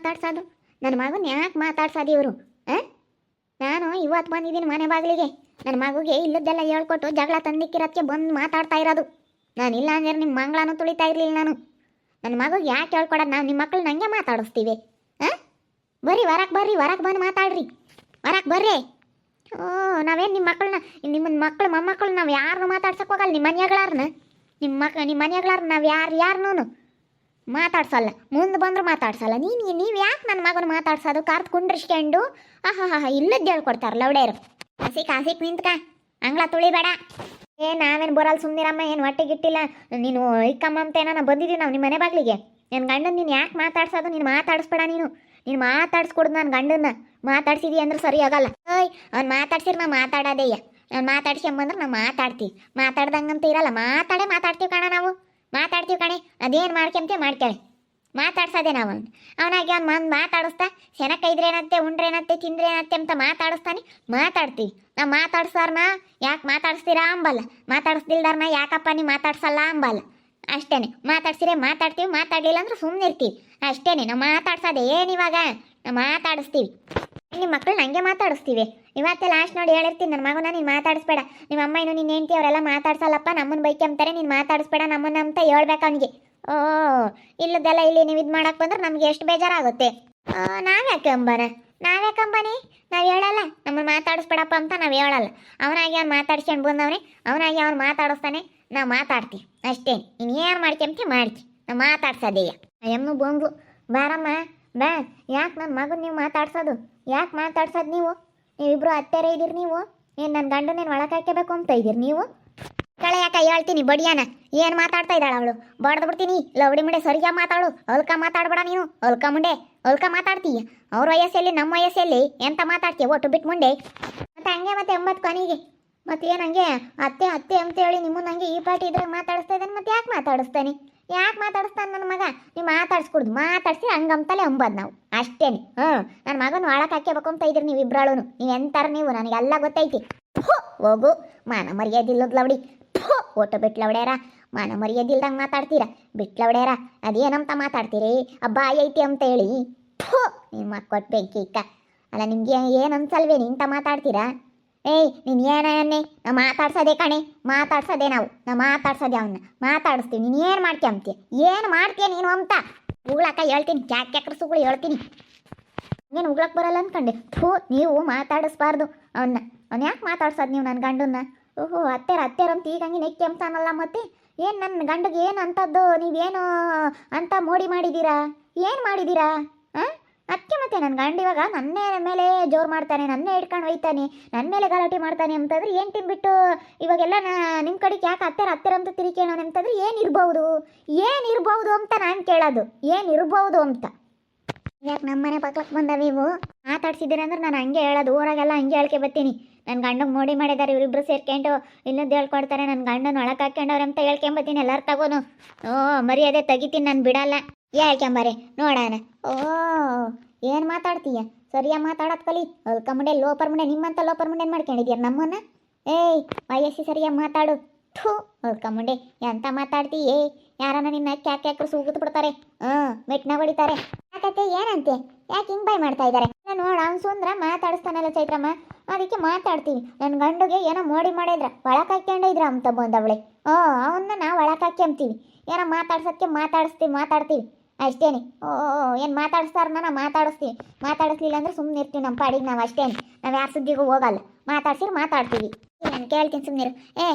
ಮಾತಾಡ್ಸೋದು? ನನ್ನ ಮಗನ ಯಾಕೆ ಮಾತಾಡ್ಸೋದು ಇವರು? ನಾನು ಇವತ್ತು ಬಂದಿದ್ದೀನಿ ಮನೆ ಬಾಗಿಲಿಗೆ. ನನ್ನ ಮಗುಗೆ ಇಲ್ಲದ್ದೆಲ್ಲ ಹೇಳ್ಕೊಟ್ಟು ಜಗಳ ತಂದಿಕ್ಕಿರೋದಕ್ಕೆ ಬಂದು ಮಾತಾಡ್ತಾ ಇರೋದು. ನಾನು ಇಲ್ಲ ಅಂದ್ರೆ ನಿಮ್ಮ ಮಂಗಳನೂ ತುಳಿತಾ ಇರಲಿಲ್ಲ ನಾನು. ನನ್ನ ಮಗುಗೆ ಯಾಕೆ ಹೇಳ್ಕೊಡೋದು? ನಾವು ನಿಮ್ಮ ಮಕ್ಕಳು ನನಗೆ ಮಾತಾಡಿಸ್ತೀವಿ. ಬರ್ರಿ ಹೊರಗೆ ಬಂದು ಮಾತಾಡ್ರಿ, ಹೊರಗೆ ಬರ್ರಿ. ನಾವೇನು ನಿಮ್ಮ ಮಕ್ಕಳನ್ನ, ನಿಮ್ಮ ಮಕ್ಕಳು ಮೊಮ್ಮಕ್ಕಳು ನಾವು ಯಾರನ್ನೂ ಮಾತಾಡ್ಸಕ್ಕೆ ಹೋಗಲ್ಲ. ನಿಮ್ಮ ಮನೆಗಳಾರನ್ನ, ನಿಮ್ಮ ಮನೆಗಳಾರನ್ನ ನಾವು ಯಾರನ್ನೂ ಮಾತಾಡ್ಸಲ್ಲ. ಮುಂದೆ ಬಂದರೂ ಮಾತಾಡ್ಸಲ್ಲ. ನೀವು ಯಾಕೆ ನನ್ನ ಮಗನ ಮಾತಾಡ್ಸೋದು? ಕಾರ್ದು ಕುಂಡ್ರಿಸ್ಕೊಂಡು ಇಲ್ಲದ್ದು ಹೇಳ್ಕೊಡ್ತಾರಲ್ಲ ಅವಡೇರು. ಕಾಸಿಕ್ ನಿಂತ್ಕ, ಅಂಗ್ಳ ತುಳಿಬೇಡ. ನಾವೇನು ಬರಲ್ಲ, ಸುಮ್ಮನಿರಮ್ಮ. ಏನು ಹೊಟ್ಟೆಗಿಟ್ಟಿಲ್ಲ ನೀನು ಇಕ್ಕಮ್ಮ ಅಂತ ಏನೋ ಬಂದಿದ್ದೀವಿ ನಾವು ನಿಮ್ಮ ಮನೆ ಬಾಗಿಲಿಗೆ. ನನ್ನ ಗಂಡನ ನೀನು ಯಾಕೆ ಮಾತಾಡ್ಸೋದು? ನೀನು ಮಾತಾಡಿಸ್ಬೇಡ. ನೀನು ಮಾತಾಡ್ಸ್ಕೊಡ್ದು ನನ್ನ ಗಂಡನ್ನ. ಮಾತಾಡ್ಸಿದಿ ಅಂದ್ರೆ ಸರಿ ಆಗಲ್ಲ. ಅವ್ನು ಮಾತಾಡ್ಸಿರ್ ನಾವು ಮಾತಾಡೋದೇಯ್ಯ. ನಾನು ಮಾತಾಡ್ಸ್ಕೊಂಬಂದ್ರೆ ನಾವು ಮಾತಾಡ್ತೀವಿ. ಮಾತಾಡ್ದಂಗಂತ ಇರಲ್ಲ, ಮಾತಾಡ್ತೀವಿ ಕಣ. ನಾವು ಮಾತಾಡ್ತೀವಿ ಕಣೆ. ಅದೇನು ಮಾಡ್ಕೊಳ್ಳಿ. ಮಾತಾಡ್ಸೋದೆ ನಾವು ಅವನಾಗಿ ಅವ್ನು ಮಾತಾಡಿಸ್ತಾ ಶನಕ ಇದ್ರೇನತ್ತೆ, ಉಂಡ್ರೇನತ್ತೆ, ತಿಂದ್ರೇನತ್ತೆ ಅಂತ ಮಾತಾಡ್ತೀವಿ. ನಾವು ಮಾತಾಡ್ಸೋರ್ನ ಯಾಕೆ ಮಾತಾಡಿಸ್ತೀರಾ ಅಂಬಲ್ಲ, ಮಾತಾಡಿಸ್ದಿಲ್ದಾರ್ನ ಯಾಕಪ್ಪ ನೀವು ಮಾತಾಡ್ಸಲ್ಲ ಅಂಬಲ್ಲ. ಅಷ್ಟೇ. ಮಾತಾಡ್ಸಿರೇ ಮಾತಾಡ್ತೀವಿ, ಮಾತಾಡಲಿಲ್ಲ ಅಂದ್ರೆ ಸುಮ್ಮನೆ ಇರ್ತೀವಿ. ಅಷ್ಟೇ. ನಾವು ಮಾತಾಡ್ಸೋದೆ ಏನಿವಾಗ? ನಾವು ಮಾತಾಡಿಸ್ತೀವಿ. ನಿಮ್ಮ ಮಕ್ಕಳು ನನಗೆ ಮಾತಾಡಿಸ್ತೀವಿ. ಇವತ್ತೇ ಲಾಸ್ಟ್ ನೋಡಿ ಹೇಳಿರ್ತೀನಿ, ನನ್ನ ಮಗನ ನೀನು ಮಾತಾಡಿಸ್ಬೇಡ. ನಿಮ್ಮ ಅಮ್ಮ ಇನ್ನೂ ನಿನ್ನ ಹೆಂಡತಿ ಅವರೆಲ್ಲ ಮಾತಾಡ್ಸಲ್ಲಪ್ಪ, ನಮ್ಮನ್ನು ಬೈಕೆಂಬ್ತಾರೆ, ನೀನು ಮಾತಾಡಿಸ್ಬೇಡ ನಮ್ಮನ್ನ ಅಂತ ಹೇಳ್ಬೇಕು ಅವನಿಗೆ. ಇಲ್ಲದೆಲ್ಲ ಇಲ್ಲಿ ನೀವು ಇದು ಮಾಡಕ್ಕೆ ಬಂದ್ರೆ ನಮ್ಗೆ ಎಷ್ಟು ಬೇಜಾರಾಗುತ್ತೆ. ನಾವ್ಯಾಕೆ ಅಂಬಾನಿ? ನಾವು ಹೇಳಲ್ಲ. ನಮ್ಮನ್ನು ಮಾತಾಡಿಸ್ಬೇಡಪ್ಪ ಅಂತ ನಾವು ಹೇಳಲ್ಲ. ಅವನಾಗಿ ಅವ್ನು ಮಾತಾಡ್ಸ್ಕೊಂಡು ಬಂದವನೇ, ಅವನಾಗಿ ಅವ್ನು ಮಾತಾಡಿಸ್ತಾನೆ, ನಾವು ಮಾತಾಡ್ತೀವಿ ಅಷ್ಟೇ. ಇನ್ನೇನು ಮಾಡ್ಕೊಂತೀವಿ ನಾವು ಮಾತಾಡ್ಸೋದೇಯ. ಎಮ್ಮು ಬಂದ್ಲು, ಬಾರಮ್ಮ ಬಾ. ಯಾಕೆ ನನ್ನ ಮಗನ ನೀವು ಮಾತಾಡ್ಸೋದು? ಯಾಕೆ ಮಾತಾಡ್ಸೋದು ನೀವಿಬ್ರು ಅತ್ತೆರೇ ಇದ್ದೀರಿ. ನೀವು ಏನು ನನ್ನ ಗಂಡನೇನು ಒಳಗೆ ಹಾಕಬೇಕು ಅಂತ ಇದ್ದೀರಿ ನೀವು? ಕಳೆ ಯಾಕೆ ಹೇಳ್ತೀನಿ ಬಡಿಯಾನ. ಏನು ಮಾತಾಡ್ತಾ ಇದ್ದಾಳೆ ಅವಳು? ಬಡ್ದು ಬಿಡ್ತೀನಿ. ಲವಡಿ ಮುಂಡೆ ಸರಿಯಾಗಿ ಮಾತಾಡು. ಅಲ್ಕ ಮಾತಾಡ್ಬೇಡ ನೀನು. ಅಲ್ಕ ಮಾತಾಡ್ತೀಯ. ಅವ್ರ ವಯಸ್ಸಲ್ಲಿ ನಮ್ಮ ವಯಸ್ಸಲ್ಲಿ ಎಂತ ಮಾತಾಡ್ತೀಯ? ಒಟ್ಟು ಬಿಟ್ಟು ಮುಂಡೆ ಮತ್ತೆ ಹಂಗೆ ಮತ್ತೆ 80 ಕೊನೆಗೆ ಮತ್ತೆ ಏನು ಹಂಗೆ ಅತ್ತೆ ಅಂತೇಳಿ ನಿಮ್ಮನ್ನು ಹಂಗೆ ಈ ಪಾಟಿ ಇದ್ರಾಗ ಮಾತಾಡಿಸ್ತಾ ಇದ್ದಾನೆ. ಮತ್ತೆ ಯಾಕೆ ಮಾತಾಡಿಸ್ತಾನೆ ನನ್ನ ಮಗ? ನೀವು ಮಾತಾಡಿಸಿ ಹಂಗಂತಲೇ ಅಂಬದು ನಾವು ಅಷ್ಟೇ. ನನ್ನ ಮಗನ ಒಳಕ್ಕೆ ಹಾಕ್ಯಬೇಕು ಅಂತ ಇದ್ರಿ ನೀವು ಇಬ್ರಾಳು. ನೀವು ಎಂತಾರ ನೀವು? ನನಗೆಲ್ಲ ಗೊತ್ತೈತಿ. ಹೋಗು, ಮಾನ ಮರ್ಯಾದಿಲ್ಲದ್ಲವಡಿ. ಒಟ್ಟು ಬಿಟ್ಲವಡ್ಯಾರ, ಮಾನ ಮರ್ಯಾದಿಲ್ದಂಗೆ ಮಾತಾಡ್ತೀರಾ. ಬಿಟ್ಲವಡ್ಯಾರ ಅದೇನಂತ ಮಾತಾಡ್ತೀರಿ? ಬಾಯಿ ಐತಿ ಅಂತ ಹೇಳಿ ನಿಮ್ಮ ಕೊಟ್ಟು ಬೆಂಕಿ ಇಕ್ಕ. ಅಲ್ಲ ನಿಮ್ಗೆ ಏನು ಅನ್ಸಲ್ವೇನು ಇಂತ ಮಾತಾಡ್ತೀರಾ? ನೀನು ಏನೇ ನಾ ಮಾತಾಡ್ಸೋದೆ ಕಣೆ, ಮಾತಾಡ್ಸೋದೆ ನಾವು ಮಾತಾಡ್ಸೋದೆ ಅವನ್ನ ಮಾತಾಡಿಸ್ತೀವಿ. ನೀನು ಏನು ಮಾಡ್ತೀಯ ನೀನು ಅಂತ ಉಗ್ಳಕ್ಕ ಹೇಳ್ತೀನಿ. ಕ್ಯಾಕ್ರ ಸುಗಳು ಹೇಳ್ತೀನಿ. ಏನು ಉಗ್ಳಕ್ಕೆ ಬರಲ್ಲ ಅಂದ್ಕೊಂಡೆ. ನೀವು ಮಾತಾಡಿಸ್ಬಾರ್ದು ಅವನ್ನ ಯಾಕೆ ಮಾತಾಡ್ಸೋದು ನೀವು ನನ್ನ ಗಂಡನ್ನ? ಅತ್ತೆರಂತ ಈಗ ಹಂಗೆ ನೆಕ್ಕಿ ಅಂತಾನಲ್ಲ. ಮತ್ತೆ ಏನು ನನ್ನ ಗಂಡಗೆ ಏನು ಅಂಥದ್ದು ನೀವೇನು ಅಂತ ಮೋಡಿ ಮಾಡಿದ್ದೀರಾ? ಏನು ಮಾಡಿದ್ದೀರಾ? ಅದಕ್ಕೆ ಮತ್ತೆ ನನ್ನ ಗಂಡ ಇವಾಗ ನನ್ನ ಮೇಲೆ ಜೋರು ಮಾಡ್ತಾನೆ, ನನ್ನೇ ಹಿಡ್ಕೊಂಡು ಒಯ್ತಾನೆ, ನನ್ನ ಮೇಲೆ ಗಲಾಟೆ ಮಾಡ್ತಾನೆ ಅಂತಂದ್ರೆ ಏನು ತಿನ್ಬಿಟ್ಟು ಇವಾಗೆಲ್ಲ ನಿಮ್ಮ ಕಡೆಗೆ ಯಾಕೆ ಅತ್ತೆರಂತ ತಿರುಕೇಳೋಣ ಅಂತಂದ್ರೆ ಏನಿರ್ಬೋದು ಅಂತ ನಾನು ಕೇಳೋದು. ಏನಿರ್ಬೋದು ಅಂತ. ಯಾಕೆ ನಮ್ಮ ಮನೆ ಪಕ್ಕಕ್ಕೆ ಬಂದವೆ ಇವು? ಮಾತಾಡ್ಸಿದ್ದೀರಂದ್ರೆ ನಾನು ಹಂಗೆ ಹೇಳೋದು. ಊರಾಗೆಲ್ಲ ಹಂಗೆ ಹೇಳ್ಕೆ ಬರ್ತೀನಿ. ನನ್ನ ಗಂಡಗೆ ಮೋಡಿ ಮಾಡಿದ್ದಾರೆ ಇವರಿಬ್ರು ಸೇರ್ಕೊಂಡು, ಇನ್ನೊಂದು ಹೇಳ್ಕೊಡ್ತಾರೆ. ನನ್ನ ಗಂಡನ ಒಳಗೆ ಹಾಕ್ಕೊಂಡವ್ರೆ ಅಂತ ಹೇಳ್ಕೊಂಬತ್ತೀನಿ. ಎಲ್ಲರೂ ತಗೋನು. ಮರ್ಯಾದೆ ತೆಗಿತೀನಿ, ನಾನು ಬಿಡಲ್ಲ. ಹೇಳ್ಕೊಂಬಾರೆ ನೋಡೋಣ. ಏನು ಮಾತಾಡ್ತೀಯ? ಸರಿಯಾಗಿ ಮಾತಾಡೋದು ಕಲಿ. ಅಲ್ಕಮುಂಡೆ ಲೋಪರ್ ಮುಂಡೆ ನಿಮ್ಮಂತ ಲೋಪರ್ ಮುಂಡೆ ಮಾಡ್ಕೊಂಡಿದ್ಯಾರ ನಮ್ಮನ್ನ. ವಯಸ್ಸಿ ಸರಿಯಾಗಿ ಮಾತಾಡು. ಅಲ್ಕಮುಂಡೆ ಎಂತ ಮಾತಾಡ್ತೀಯ? ಯಾರನ್ನ ನಿನ್ನ ಕ್ಯಾಕ್ರು ಸೂಗುತ್ತು ಬಿಡ್ತಾರೆ. ಮೆಟ್ನ ಹೊಡಿತಾರೆ. ಯಾಕತ್ತೆ ಏನಂತೆ? ಯಾಕೆ ಹಿಂಗೆ ಬಾಯ್ ಮಾಡ್ತಾ ಇದ್ದಾರೆ? ನೋಡ ಅವ್ನು ಸುಂದ್ರ ಮಾತಾಡಿಸ್ತಾನಲ್ಲ ಚೈತ್ರಮ್ಮ, ಅದಕ್ಕೆ ಮಾತಾಡ್ತೀವಿ. ನನ್ನ ಗಂಡುಗೆ ಏನೋ ಮೋಡಿ ಮಾಡಿದ್ರ ಒಳಕ್ಕೆ ಹಾಕ್ಕೊಂಡಿದ್ರ ಅಂತ ಬಂದವಳೆ. ಅವನ್ನ ನಾವು ಒಳಕ್ಕೆ ಹಾಕ್ಯಂತೀವಿ. ಏನೋ ಮಾತಾಡ್ಸೋಕ್ಕೆ ಮಾತಾಡ್ತೀವಿ ಅಷ್ಟೇನೆ. ಏನು ಮಾತಾಡಿಸ್ತಾರನ್ನ ನಾವು ಮಾತಾಡಿಸ್ಲಿಲ್ಲ ಅಂದ್ರೆ ಸುಮ್ಮನೆ ಇರ್ತೀವಿ ನಮ್ಮ ಪಾಡಿಗೆ ನಾವು ಅಷ್ಟೇನೆ. ನಾವು ಯಾರ ಸುದ್ದಿಗೂ ಹೋಗಲ್ಲ. ಮಾತಾಡ್ತೀವಿ. ನಾನು ಕೇಳ್ತೀನಿ ಸುಮ್ಮನಿರು.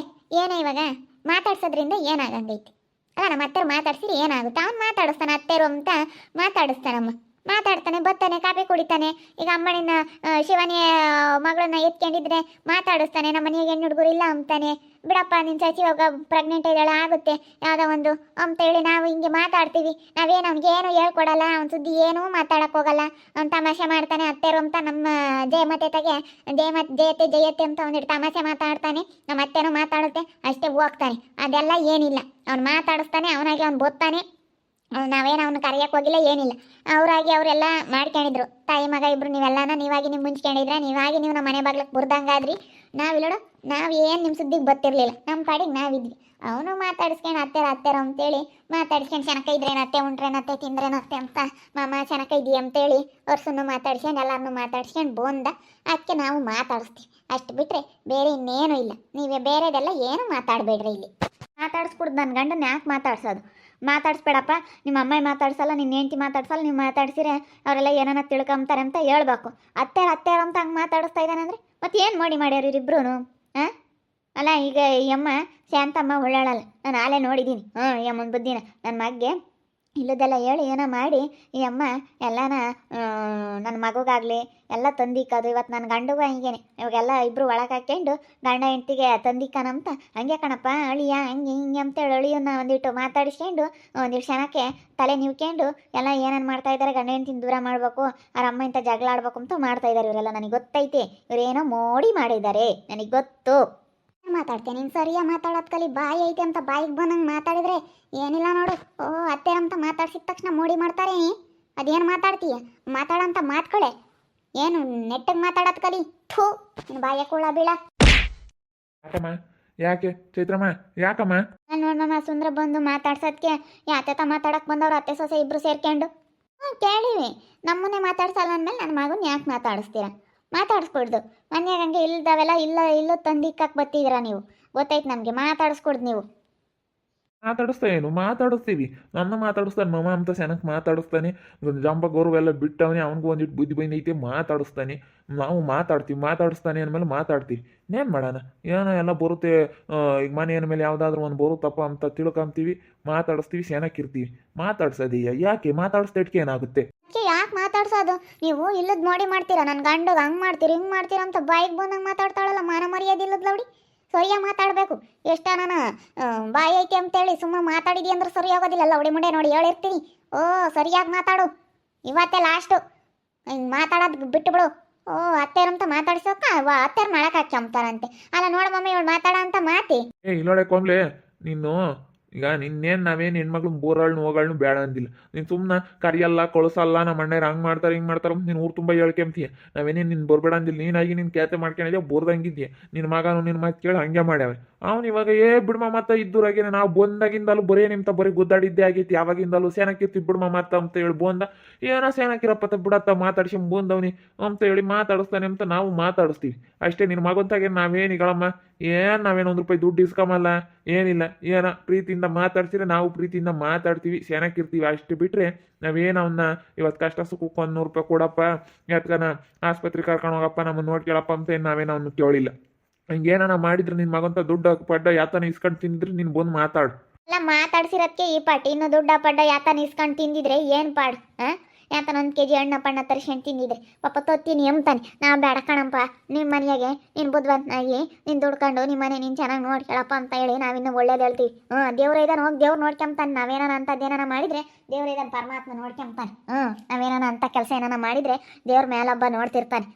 ಏನೇ ಇವಾಗ ಮಾತಾಡ್ಸೋದ್ರಿಂದ ಏನಾಗಂಗೈತಿ? ಅಲ್ಲ ನಮ್ಮ ಅತ್ತೆರು ಮಾತಾಡ್ಸಿರಿ ಏನಾಗುತ್ತೆ? ಅವ್ನು ಮಾತಾಡಿಸ್ತಾನೆ, ಅತ್ತೆರು ಅಂತ ಮಾತಾಡ್ತಾನೆ, ಬರ್ತಾನೆ, ಕಾಫಿ ಕುಡಿತಾನೆ. ಈಗ ಅಮ್ಮನಿನ ಶಿವನೇ ಮಗಳನ್ನ ಎತ್ಕೊಂಡಿದ್ರೆ ಮಾತಾಡಿಸ್ತಾನೆ. ನಮ್ಮ ಮನೆಗೆ ಹೆಣ್ಣು ಹುಡುಗರು ಇಲ್ಲ ಅಂತಾನೆ. ಬಿಡಪ್ಪ ನಿನ್ನ ಸಸಿ ಹೋಗ ಪ್ರೆಗ್ನೆಂಟ್ ಇದ್ದಾಳೆ ಆಗುತ್ತೆ ಯಾವುದೋ ಒಂದು ಅಂತೇಳಿ ನಾವು ಹಿಂಗೆ ಮಾತಾಡ್ತೀವಿ. ನಾವೇನು ಅವ್ನಿಗೆ ಏನು ಹೇಳ್ಕೊಡಲ್ಲ. ಅವ್ನ ಸುದ್ದಿ ಏನೂ ಮಾತಾಡಕ್ಕೆ ಹೋಗಲ್ಲ. ಅವ್ನು ತಮಾಷೆ ಮಾಡ್ತಾನೆ. ಅತ್ತೆರು ಅಂತ ನಮ್ಮ ಜಯತೆ ಅಂತ ಒಂದಿಟ್ಟು ತಮಾಷೆ ಮಾತಾಡ್ತಾನೆ. ನಮ್ಮ ಅತ್ತೆನೂ ಮಾತಾಡುತ್ತೆ ಅಷ್ಟೇ, ಹೋಗ್ತಾನೆ. ಅದೆಲ್ಲ ಏನಿಲ್ಲ. ಅವ್ನು ಮಾತಾಡಿಸ್ತಾನೆ, ಅವನಾಗಿ ಅವ್ನು ಬೋಗ್ತಾನೆ. ನಾವೇನು ಅವ್ನು ಕರೆಯೋಕ್ಕೆ ಹೋಗಿಲ್ಲ, ಏನಿಲ್ಲ. ಅವರಾಗಿ ಅವರೆಲ್ಲ ಮಾಡ್ಕೊಂಡಿದ್ರು. ತಾಯಿ ಮಗ ಇಬ್ರು ನೀವೆಲ್ಲನ ನೀವಾಗಿ ನೀವು ಮುಂಚ್ಕೊಂಡಿದ್ರೆ, ನೀವಾಗಿ ನೀವು ನಮ್ಮ ಮನೆ ಬಾಗ್ಲಕ್ಕೆ ಬುರ್ದಂಗಾದ್ರಿ. ನಾವಿಲ್ಲೋಡು ನಾವೇನು ನಿಮ್ಮ ಸುದ್ದಿಗೆ ಬರ್ತಿರ್ಲಿಲ್ಲ, ನಮ್ಮ ಪಾಡಿಗೆ ನಾವಿದ್ವಿ. ಅವನು ಮಾತಾಡಿಸ್ಕೊಂಡು ಅತ್ತೆರ ಅಂತೇಳಿ ಮಾತಾಡಿಸ್ಕೊಂಡು ಚೆನ್ನಕ ಇದ್ರೇನು ಅತ್ತೆ ಉಂಟ್ರೇನತ್ತೆ ತಿಂದ್ರೇನತ್ತೆ ಅಂತ ಮಾಮ ಚೆನ್ನಕ ಇದೀಯ ಅಂತೇಳಿ ವರ್ಷನ್ನು ಮಾತಾಡ್ಸ್ಕೊಂಡು ಎಲ್ಲರನ್ನೂ ಮಾತಾಡ್ಸ್ಕೊಂಡು ಬಂದ. ಅದಕ್ಕೆ ನಾವು ಮಾತಾಡಿಸ್ತೀವಿ ಅಷ್ಟು ಬಿಟ್ಟರೆ ಬೇರೆ ಇನ್ನೇನು ಇಲ್ಲ. ನೀವೇ ಬೇರೆದೆಲ್ಲ ಏನು ಮಾತಾಡಬೇಡ್ರಿ ಇಲ್ಲಿ. ಮಾತಾಡಿಸ್ಬಿಡ್ದು ನನ್ನ ಗಂಡನ ಯಾಕೆ ಮಾತಾಡ್ಸೋದು? ಮಾತಾಡಿಸ್ಬೇಡಪ್ಪ, ನಿಮ್ಮ ಅಮ್ಮ ಮಾತಾಡ್ಸಲ್ಲ, ನಿನ್ನ ಹೆಂಡತಿ ಮಾತಾಡ್ಸಲ್ಲ, ನೀವು ಮಾತಾಡ್ಸಿರೆ ಅವರೆಲ್ಲ ಏನಾನ ತಿಳ್ಕೊಂತಾರೆ ಅಂತ ಹೇಳ್ಬೇಕು. ಅತ್ತೆರ ಅಂತ ಹಂಗೆ ಮಾತಾಡಿಸ್ತಾ ಇದ್ದಾನೆ ಅಂದರೆ ಮತ್ತೆ ಏನು ಮಾಡ್ಯಾರ ಇವ್ರಿಬ್ರು? ಹಾಂ ಅಲ್ಲ, ಈಗ ಈ ಅಮ್ಮ ಶಾಂತಮ್ಮ ಒಳ್ಳಾಳಲ್ಲ, ನಾನು ಆಲೇ ನೋಡಿದ್ದೀನಿ. ಈ ಅಮ್ಮನ ಬುದ್ಧಿನ ನನ್ನ ಮಗ್ಗೆ ಇಲ್ಲದೆಲ್ಲ ಹೇಳಿ ಏನೋ ಮಾಡಿ ಈ ಅಮ್ಮ ಎಲ್ಲನ ನನ್ನ ಮಗುಗಾಗಲಿ ಎಲ್ಲ ತಂದಿಕ್ಕದು. ಇವತ್ತು ನನ್ನ ಗಂಡುಗ ಹಿಂಗೇನೆ, ಇವಾಗೆಲ್ಲ ಇಬ್ಬರು ಒಳಗೆ ಹಾಕ್ಕೊಂಡು ಗಂಡ ಹೆಂಡ್ತಿಗೆ ತಂದಿಕ್ಕನಂತ ಹಂಗೆ ಕಣಪ್ಪ ಅಳಿಯ ಹಂಗೆ ಹಿಂಗೆ ಅಂತೇಳಿ ಅಳಿಯನ್ನ ಒಂದಿಟ್ಟು ಮಾತಾಡಿಸ್ಕೊಂಡು ಒಂದಿಟ್ಟು ಕ್ಷಣಕ್ಕೆ ತಲೆ ನೀವ್ಕೊಂಡು ಎಲ್ಲ ಏನೇನು ಮಾಡ್ತಾ ಇದ್ದಾರೆ, ಗಂಡ ಹೆಂಡ್ತಿನ ದೂರ ಮಾಡಬೇಕು, ಅವ್ರ ಅಮ್ಮ ಇಂಥ ಜಗಳ ಆಡ್ಬೇಕು ಅಂತ ಮಾಡ್ತಾ ಇದ್ದಾರೆ ಇವರೆಲ್ಲ. ನನಗೆ ಗೊತ್ತೈತೆ ಇವರೇನೋ ಮೋಡಿ ಮಾಡಿದ್ದಾರೆ, ನನಗೆ ಗೊತ್ತು. ಮಾತಾಡ್ತೇನೆ ನೀನು ಸರಿಯಾಗಿ ಮಾತಾಡೋದು ಕಲಿ. ಬಾಯಿ ಐತೆ ಅಂತ ಬಾಯಿಗೆ ಬಂದಂಗೆ ಮಾತಾಡಿದ್ರೆ ಏನಿಲ್ಲ ನೋಡು. ಅತ್ತೆ ಅಂತ ಮಾತಾಡ್ಸಿದ ತಕ್ಷಣ ಮೋಡಿ ಮಾಡ್ತಾರೆ. ಅದೇನು ಮಾತಾಡ್ತೀಯ? ಮಾತಾಡೋಂಥ ಮಾತುಗಳೇ ಏನು ನೆಟ್ಟಿಗೆ ಮಾತಾಡೋದು ಕಲಿ. ಥೂ ನೀನು ಬಾಯ ಕೂಳ ಬೀಳ. ಯಾಕೆ ಚೈತ್ರಮ್ಮ ಯಾಕಮ್ಮ? ನಾನು ನೋಡಮ್ಮ ಸುಂದ್ರ ಬಂದು ಮಾತಾಡ್ಸೋದಕ್ಕೆ ಯಾತೆ ಮಾತಾಡಕ್ಕೆ ಬಂದವ್ರು ಅತ್ತೆ ಸೊಸೆ ಇಬ್ಬರು ಸೇರ್ಕೊಂಡು. ಕೇಳಿವಿ, ನಮ್ಮನ್ನೇ ಮಾತಾಡ್ಸಲ್ಲ ಅಂದಮೇಲೆ ನನ್ನ ಮಗನ ಯಾಕೆ ಮಾತಾಡಿಸ್ತೀರ? ಮಾತಾಡಿಸ್ಕೊಡ್ದು. ಮನ್ಯಾಗ ಹಂಗೆ ಇಲ್ದವೆಲ್ಲ ಇಲ್ಲ ತಂದಿಕ್ಕಕ್ಕೆ ಬರ್ತಿದ್ದೀರಾ ನೀವು, ಗೊತ್ತೈತೆ ನಮಗೆ. ಮಾತಾಡಿಸ್ಕೊಡ್ದು ನೀವು. ಮಾತಾಡಿಸ್ತಾ ಏನು ಮಾತಾಡಿಸ್ತೀವಿ, ನನ್ನ ಮಾತಾಡಿಸ್ತಾನೆ ಮಮ್ಮ ಅಂತ ಚೆನ್ನಾಗಿ ಮಾತಾಡಿಸ್ತಾನೆ. ಜಂಬ ಗೌರವ ಎಲ್ಲ ಬಿಟ್ಟವನೇ, ಅವನಿಗೂ ಒಂದಿಟ್ಟು ಬುದ್ಧಿ ಬಂದೈತೆ, ಮಾತಾಡಿಸ್ತಾನೆ. ನಾವು ಮಾತಾಡಿಸ್ತಾನೆ ಅಂದಮೇಲೆ ಮಾತಾಡ್ತೀವಿ. ಇನ್ನೇನು ಮಾಡೋಣ, ಏನೋ ಎಲ್ಲ ಬರುತ್ತೆ. ಈಗ ಮನೆ ಅಂದಮೇಲೆ ಯಾವುದಾದ್ರೂ ಒಂದು ಬರುತ್ತಪ್ಪ ಅಂತ ತಿಳ್ಕೊಂತೀವಿ, ಮಾತಾಡಿಸ್ತೀವಿ, ಚೆನ್ನಾಗಿರ್ತೀವಿ. ಮಾತಾಡ್ಸೋದೀಯ ಯಾಕೆ? ಮಾತಾಡಿಸ್ದಟ್ಕೆ ಏನಾಗುತ್ತೆ? ಯಾಕೆ ಮಾತಾಡ್ಸೋದು? ನೀವು ಇಲ್ಲದ ನೋಡಿ ಮಾಡ್ತೀರಾ, ನನ್ನ ಗಂಡಗೆ ಹಂಗೆ ಮಾಡ್ತೀರಿ ಹಿಂಗೆ ಮಾಡ್ತೀರಾ ಅಂತ ಬಾಯಿಗೆ ಬಂದಂಗೆ ಮಾತಾಡ್ತಾಳಲ್ಲ. ಮಾನ ಮರ್ಯಾದಿಲ್ಲದ ಲೌಡಿ. ಸರಿಯಾಗಿ ಮಾತಾಡಬೇಕು. ಎಷ್ಟ ನಾನು ಬಾಯಿ ಐತೆ ಅಂತೇಳಿ ಸುಮ್ಮನೆ ಮಾತಾಡಿದಿ ಅಂದ್ರೆ ಸರಿ ಆಗೋದಿಲ್ಲ. ಲೌಡಿ ಮುಂಡೆ ನೋಡಿ ಹೇಳಿರ್ತೀನಿ. ಸರಿಯಾಗಿ ಮಾತಾಡು, ಇವತ್ತೇ ಲಾಸ್ಟು. ಹಿಂಗೆ ಮಾತಾಡೋದು ಬಿಟ್ಟು ಬಿಡು. ಅತ್ತೆರಂತ ಮಾತಾಡ್ಸೋಕ ಅತ್ತೆರ ಮಾಡಕ್ಕೆ ಹಾಕ್ಯಂತಾರಂತೆ. ಅಲ್ಲ ನೋಡ ಮಮ್ಮಿ ಇವಳು ಮಾತಾಡ ಅಂತ ಮಾತಿ. ಇಲ್ಲೋಡೆ ಕೊಂಬ್ಲೆ ನೀನು. ಈಗ ನಿನ್ನೇನು ನಾವೇನು ಹೆಣ್ಮಕ್ಳು ಬೋರಾಳ್ನು ಹೋಗಾಳ್ನು ಬೇಡ ಅಂದಿಲ್ಲ. ನೀನು ಸುಮ್ಮನೆ ಕರಿಯಲ್ಲ ಕಳಿಸಲ್ಲ, ನಮ್ಮ ಅಣ್ಣರು ಹಂಗೆ ಮಾಡ್ತಾರೆ ಹಿಂಗೆ ಮಾಡ್ತಾರೆ ಅಂತ ನೀನು ಊರು ತುಂಬ ಹೇಳ್ಕೊಂತೀಯ. ನಾವೇನೇನು ನಿನ್ನ ಬರಬೇಡ ಅಂದಿಲ್ಲ. ನೀನಾಗಿ ನಿನ್ನ ಕ್ಯಾತೆ ಮಾಡ್ಕೊಂಡಿದ್ದೆ, ಬೋರ್ದಂಗಿದ್ದೀಯ. ನಿನ್ನ ಮಗನು ನಿನ್ನ ಮಾತು ಕೇಳಿ ಹಂಗೆ ಮಾಡ್ಯಾವೆ. ಅವ್ನು ಇವಾಗ ಬಿಡ್ಮ ಮತ್ತೆ ಇದ್ದೂರಾಗೇನೆ ನಾವು ಬಂದಾಗಿಂದಲೂ ಬರೀ ನಿಮ್ತ ಬರೀ ಗುದ್ದಾಡಿದ್ದೇ ಆಗೈತಿ. ಯಾವಾಗಿಂದಲೂ ಸೇನಕ್ಕಿರ್ತಿ ಬಿಡ್ಮ ಮತ್ತ ಅಂತ ಹೇಳಿ ಬಂದ. ಏನೋ ಸೇನಕ್ಕಿರಪ್ಪತ್ತ ಬಿಡತ್ತ ಮಾತಾಡ್ಸಿ ಬಂದವನಿ ಅಂತ ಹೇಳಿ ಮಾತಾಡಿಸ್ತಾನೆ ಅಂತ ನಾವು ಮಾತಾಡಿಸ್ತೀವಿ ಅಷ್ಟೇ. ನಿನ್ನ ಮಗಂತಾಗೆ ನಾವೇನಿಗಳಮ್ಮ ನಾವೇನು ₹1 ದುಡ್ಡು ಇಸ್ಕೊಂಬಲ್ಲ, ಏನಿಲ್ಲ. ಪ್ರೀತಿಯಿಂದ ಮಾತಾಡ್ಸಿದ್ರೆ ನಾವು ಪ್ರೀತಿಯಿಂದ ಮಾತಾಡ್ತೀವಿ, ಚೆನ್ನಾಗಿರ್ತೀವಿ. ಅಷ್ಟು ಬಿಟ್ಟರೆ ನಾವೇನು ಅವನ್ನ ಇವತ್ತು ಕಷ್ಟ ಸುಖಕ್ಕೆ ₹100 ಕೊಡಪ್ಪ, ಯಾತ್ಕನ ಆಸ್ಪತ್ರೆ ಕರ್ಕೊಂಡು ಹೋಗಪ್ಪ, ನಮ್ಮನ್ನು ನೋಡ್ಕೇಳಪ್ಪ ಅಂತ ನಾವೇನು ಅವನು ಕೇಳಿಲ್ಲ. ಹಂಗೇನ ಮಾಡಿದ್ರೆ ನಿನ್ನ ಮಗಂತ ದುಡ್ಡು ಪಡ್ಡ ಯಾತನ ಇಸ್ಕೊಂಡು ತಿಂದಿದ್ರೆ ನೀನು ಬಂದು ಮಾತಾಡು. ಅಲ್ಲ ಮಾತಾಡ್ಸಿರೋದಕ್ಕೆ ಈ ಪಾಟ್. ಇನ್ನು ದುಡ್ಡ ಪಡ್ಡ ಯಾತನ ಇಸ್ಕೊಂಡು ತಿಂದಿದ್ರೆ ಏನು ಪಾಡು? ಯಾತನ 1 kg ಹಣ್ಣ ಪಣ್ಣ ತರಿಸ್ಕೊಂಡು ತಿಂದಿದ್ರೆ ಪಾಪ ತೊತ್ತೀನಿ ಎಂತಾನೆ. ನಾ ಬೇಡ ಕಣಪ್ಪ, ನಿಮ್ಮ ಮನೆಯಾಗೆ ನೀನು ಬುದ್ಧಿವಂತನಾಗಿ ನೀನು ದುಡ್ಕೊಂಡು ನಿಮ್ಮ ಮನೆ ನೀನು ಚೆನ್ನಾಗಿ ನೋಡ್ಕೊಳಪ್ಪ ಅಂತ ಹೇಳಿ ನಾವಿನ್ನು ಒಳ್ಳೇದು ಹೇಳ್ತೀವಿ. ದೇವ್ರ ಇದ್ದಾನೆ, ಹೋಗಿ ದೇವ್ರು ನೋಡ್ಕೊಂತಾನೆ. ನಾವೇನಾನ ಅಂಥದ್ದೇನಾನ ಮಾಡಿದರೆ ದೇವ್ರ ಇದ್ದಾನೆ, ಪರಮಾತ್ಮ ನೋಡ್ಕೊಂತಾನೆ. ನಾವೇನಾನ ಅಂಥ ಕೆಲಸ ಏನಾನ ಮಾಡಿದರೆ ದೇವ್ರ ಮೇಲೊಬ್ಬ ನೋಡ್ತಿರ್ತಾನೆ.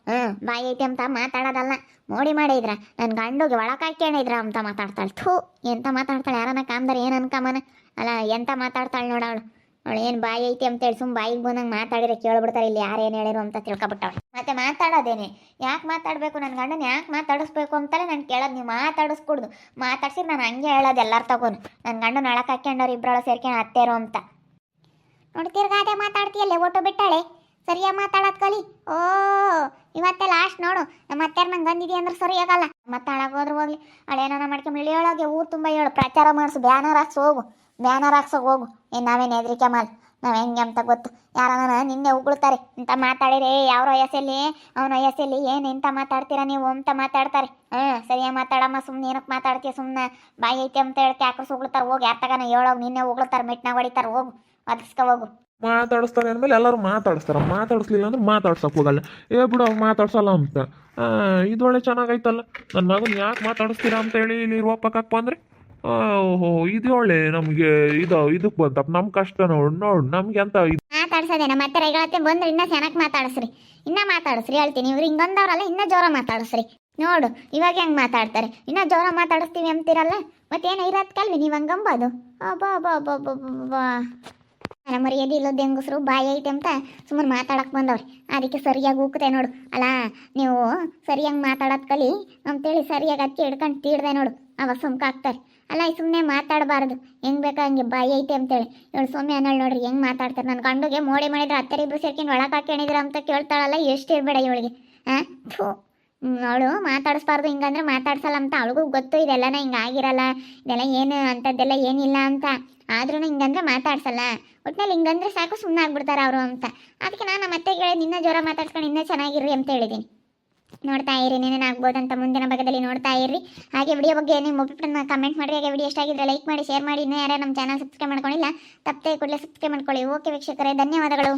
ಬಾಯಿ ಐತೆ ಅಂತ ಮಾತಾಡೋದಲ್ಲ, ಮೋಡಿ ಮಾಡಿದ್ರ ನನ್ನ ಗಂಡುಗೆ ಒಳಕಾಯ್ಕೊಂಡಿದ್ರ ಅಂತ ಮಾತಾಡ್ತಾಳೆ. ಥೂ ಎಂತ ಮಾತಾಡ್ತಾಳೆ? ಯಾರನ್ನ ಕಾಮ್ದಾರೆ ಏನು ಅನ್ಕಮ್ಮನ? ಅಲ್ಲ ಎಂತ ಮಾತಾಡ್ತಾಳೆ ನೋಡವಳು. ಅವಳು ಏನು ಬಾಯಿ ಐತಿ ಅಂತೇಳಿ ಸುಮ್ಮ ಬಾಯಿಗೆ ಬಂದಂಗೆ ಮಾತಾಡಿದ್ರೆ ಕೇಳ್ಬಿಡ್ತಾರೆ ಇಲ್ಲಿ ಯಾರೇನು ಹೇಳಿರು ಅಂತ ತಿಳ್ಕೊಬಿಟ್ಟವಳು. ಮತ್ತೆ ಮಾತಾಡೋದೇನೆ ಯಾಕೆ ಮಾತಾಡಬೇಕು? ನನ್ನ ಗಂಡನ ಯಾಕೆ ಮಾತಾಡಿಸ್ಬೇಕು ಅಂತಲೇ ನಾನು ಕೇಳೋದು. ನೀವು ಮಾತಾಡಿಸ್ಕೊಡ್ದು. ಮಾತಾಡ್ಸಿದ್ರೆ ನಾನು ಹಂಗೆ ಹೇಳೋದು ಎಲ್ಲರೂ ತಗೊಂಡು. ನನ್ನ ಗಂಡನ ಒಳಗೆ ಹಾಕ್ಕೊಂಡವ್ರು ಇಬ್ಬರೊಳ ಸೇರ್ಕೊಂಡು ಅತ್ತೇರು ಅಂತ ನೋಡ್ತಿರ್ಗಾದೆ ಮಾತಾಡ್ತೀಯಲ್ಲೇ ಓಟು ಬಿಟ್ಟಾಳೆ. ಸರಿಯಾಗಿ ಮಾತಾಡೋದು ಕಲಿ. ಇವತ್ತೇ ಲಾಸ್ಟ್ ನೋಡು. ನಮ್ಮ ಅತ್ತೆರ್ ನಂಗೆ ಬಂದಿದ್ದೀಯ ಅಂದ್ರೆ ಸರಿ ಆಗಲ್ಲ. ಮತ್ತೆ ಹಾಳಾಗೋದ್ರು ಹೋಗ್ಲಿ, ಹಳೇನಾನ ಮಾಡ್ಕೊಂಡು ಇಳಿಯೋಳಗೆ ಊರು ತುಂಬ ಹೇಳು, ಪ್ರಚಾರ ಮಾಡಿಸು, ಬ್ಯಾನರ್ ಹಾಕ್ಸು ಹೋಗು, ಬ್ಯಾನರ್ ಹಾಕ್ಸೋಗಿ ಹೋಗು. ನಾವೇನು ಹೆದರಿಕೆ ಮಾಲ್, ನಾವು ಹೆಂಗೆ ಅಂತ ಗೊತ್ತು. ಯಾರನ್ನ ನಿನ್ನೆ ಉಗುಳ್ತಾರೆ ಇಂಥ ಮಾತಾಡಿರಿ, ಯಾವ ವಯಸ್ಸಲ್ಲಿ ಅವನ ವಯಸ್ಸಲ್ಲಿ ಏನು ಇಂಥ ಮಾತಾಡ್ತೀರಾ ನೀವು ಅಂತ ಮಾತಾಡ್ತಾರೆ. ಸರಿಯಾಗಿ ಮಾತಾಡಮ್ಮ, ಸುಮ್ಮನೆ ಏನಕ್ಕೆ ಮಾತಾಡ್ತೀಯ? ಸುಮ್ಮನೆ ಬಾಯಿ ಐತೆ ಅಂತ ಹೇಳ್ತಿ ಯಾಕೆ ಉಗುಳ್ತಾರೆ ಹೋಗಿ. ಯಾರ ತಗನ ಹೇಳೋಗಿ ನಿನ್ನೆ ಉಗುಳ್ತಾರೆ, ಮೆಟ್ನಾಗ ಹೊಡಿತಾರೆ ಹೋಗು, ಒದಗಿಸ್ಕೊ ಹೋಗು. ಮಾತಾಡಿಸ್ತಾರೆ ಅಂದಮೇಲೆ ಎಲ್ಲರೂ ಮಾತಾಡಿಸ್ಲಿಲ್ಲ ಅಂದ್ರೆ ಮಾತಾಡ್ಸೋಕೆ ಹೋಗಲ್ಲ. ಬಿಡು ಮಾತಾಡ್ಸಲ್ಲ ಅಂತ. ಇದೊಳ್ಳೆ ಚೆನ್ನಾಗೈತಲ್ಲ. ನನ್ನ ಮಗನ ಯಾಕೆ ಮಾತಾಡಿಸ್ತೀರಾ ಅಂತ ಹೇಳಿ ಇಲ್ಲಿ ರೂಪಕ್ಕಪ್ಪ ಅಂದರೆ ಇದು ಒಳ್ಳೆ ನಮಗೆ ಇದಕ್ಕೆ ಬಂತಪ್ಪ. ನಮ್ಮ ಕಷ್ಟ ನೋಡು ನಮ್ಗೆ ಅಂತ ಮಾತಾಡ್ಸೋದೆ. ನಮ್ಮ ಮತ್ತೆ ರೈಗಳತ್ತೆ ಬಂದ್ರೆ ಇನ್ನೂ ಚೆನ್ನಾಗಿ ಮಾತಾಡಿಸ್ರಿ ಹೇಳ್ತೀನಿ. ಇವ್ರು ಹಿಂಗಂದವ್ರಲ್ಲ, ಇನ್ನೂ ಜೋರ ಮಾತಾಡಿಸ್ರಿ. ನೋಡು ಇವಾಗ ಹೆಂಗೆ ಮಾತಾಡ್ತಾರೆ, ಇನ್ನೂ ಜೋರ ಮಾತಾಡಿಸ್ತೀವಿ ಅಂತೀರಲ್ಲ. ಮತ್ತೇನು ಇರೋದು ಕಲ್ವಿ ನೀವು ಹಂಗಂಬೋದು. ಅಬ್ಬಾ ನನ್ನ ಮರ್ಯಾದೆ ಇಲ್ಲದ ಹೆಂಗಸರು ಬಾಯಿ ಐತೆ ಅಂತ ಸುಮ್ಮನೆ ಮಾತಾಡಕ್ಕೆ ಬಂದವ್ರಿ. ಅದಕ್ಕೆ ಸರಿಯಾಗಿ ಉಕ್ತೆ ನೋಡು. ಅಲ್ಲ ನೀವು ಸರಿಯಾಗಿ ಮಾತಾಡೋದು ಕಲಿ ಅಂತೇಳಿ ಸರಿಯಾಗಿ ಅದಕ್ಕೆ ಹಿಡ್ಕೊಂಡು ತೀಡ್ದೆ ನೋಡು, ಅವಾಗ ಸುಮ್ಕ ಆಗ್ತಾರೆ. ಅಲ್ಲ ಸುಮ್ಮನೆ ಮಾತಾಡಬಾರ್ದು, ಹೆಂಗೆ ಬೇಕಾ ಹಂಗೆ ಬಾಯಿ ಐತೆ ಅಂತೇಳಿ. ಇವಳು ಸೌಮ್ಯ ಅನ್ನೋಳು ನೋಡ್ರಿ ಹೆಂಗೆ ಮಾತಾಡ್ತಾರೆ. ನನ್ನ ಗಂಡುಗೆ ಮೋಡಿ ಮಾಡಿದ್ರೆ ಹತ್ತರಿಬ್ರು ಸೇರ್ಕೊಂಡು ಒಳಗೆ ಹಾಕ್ಯಣಿದ್ರ ಅಂತ ಕೇಳ್ತಾಳಲ್ಲ, ಎಷ್ಟು ಇರಬೇಡ ಇವಳಿಗೆ. ಹಾಂ ಥೂ, ಅವಳು ಮಾತಾಡಿಸ್ಬಾರ್ದು, ಹಿಂಗಂದ್ರೆ ಮಾತಾಡ್ಸಲ್ಲ ಅಂತ ಅವಳಿಗೂ ಗೊತ್ತು. ಇದೆಲ್ಲನ ಹಿಂಗೆ ಆಗಿರಲ್ಲ, ಇದೆಲ್ಲ ಏನು ಅಂಥದ್ದೆಲ್ಲ ಏನಿಲ್ಲ ಅಂತ. ಆದ್ರೂ ಹಿಂಗಂದ್ರೆ ಮಾತಾಡ್ಸಲ್ಲ, ಒಟ್ಟಿನಲ್ಲಿ ಹಿಂಗಂದ್ರೆ ಸಾಕು ಸುಮ್ಮನೆ ಆಗ್ಬಿಡ್ತಾರೆ ಅವರು ಅಂತ. ಅದಕ್ಕೆ ನಾನು ಮತ್ತೆ ಹೇಳಿ ನಿನ್ನ ಜ್ವರ ಮಾತಾಡ್ಸ್ಕೊಂಡು ಇನ್ನೂ ಚೆನ್ನಾಗಿರ್ರಿ ಅಂತ ಹೇಳಿದ್ದೀನಿ. ನೋಡ್ತಾ ಇರಿ, ಏನೇನಾಗ್ಬೋದಂತ ಮುಂದಿನ ಭಾಗದಲ್ಲಿ ನೋಡ್ತಾ ಇರ್ರಿ. ಹಾಗೆ ವಿಡಿಯೋ ಬಗ್ಗೆ ನಿಮ್ಮ ಒಪಿನಿಯನ್ನ ಕಮೆಂಟ್ ಮಾಡಿ. ಹಾಗೆ ವಿಡಿಯೋ ಎಷ್ಟಾಗಿದ್ರೆ ಲೈಕ್ ಮಾಡಿ, ಶೇರ್ ಮಾಡಿ. ಇನ್ನೂ ಯಾರು ನಮ್ಮ ಚಾನಲ್ ಸಬ್ಸ್ಕ್ರೈಬ್ ಮಾಡ್ಕೊಂಡಿಲ್ಲ ತಪ್ಪದೆ ಕೂಡಲೇ ಸಬ್ಸ್ಕ್ರೈಬ್ ಮಾಡ್ಕೊಳ್ಳಿ. ಓಕೆ ವೀಕ್ಷಕರೇ, ಧನ್ಯವಾದಗಳು.